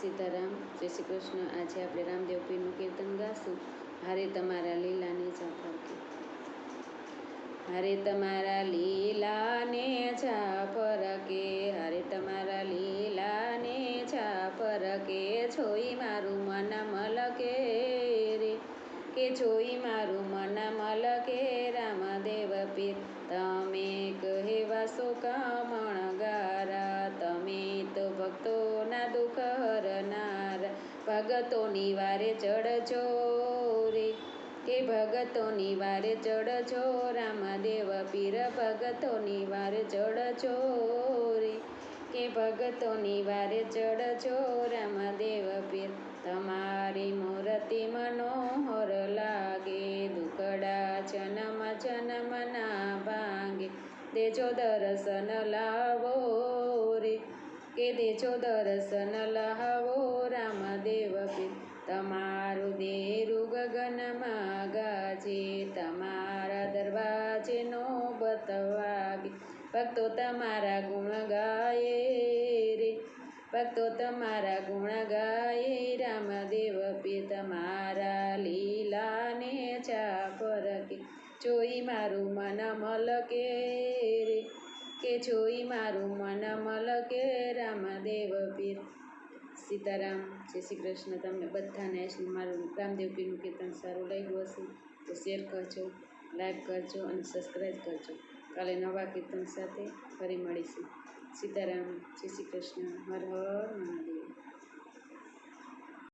સીતારામ, જય શ્રી કૃષ્ણ। આજે આપણે રામદેવ પીરનું કીર્તન ગાશું। હારે તમારા લીલાને જા ફરકે, હારે તમારા લીલાને જા ફરકે, હારે તમારા લીલાને જા ફરકે, જોઈ મારું મન મલકે રે, કે જોઈ મારું મન મલકે। રામદેવ પીર તમે કહેવા છો કમણગારા, તમે તો ભક્તોના દુઃખ હરનારા, ભગતોની વારે ચડજો રે, કે ભગતોની વારે ચડજો। રામદેવ પીર ભગતોની વારે ચડજો રે, કે ભગતોની વારે ચડજો। રામદેવ પીર તમારી મૂર્તિ મનોહર લાગે, દુખડા જન્મ જન્મ ના ભાંગે, દેજો દર્શન લાવો રે, કે દેજો દર્શન લાવો। રામદેવ પીર તમારું દેરું ગગનમાં ગાજે, તમારા દરવાજે નોબત વાગે, ભક્તો તમારા ગુણ ગાય રે, ભક્તો તમારા ગુણ ગાય। રામદેવ પીર તમારા લીલાને જા ફરકે, જોઈ મારું મન મલકે રે, કે જોઈ મારું મન મલકે। રામદેવ પીર સીતારામ, જય શ્રી કૃષ્ણ। તમને બધાને મારું રામદેવ પીરનું કીર્તન સારું લાગ્યું હશે તો શેર કરજો, લાઈક કરજો અને સબસ્ક્રાઈબ કરજો। કાલે નવા કીર્તન સાથે ફરી મળીશું। સીતારામ, જય શ્રી કૃષ્ણ, હર હર મહાદેવ।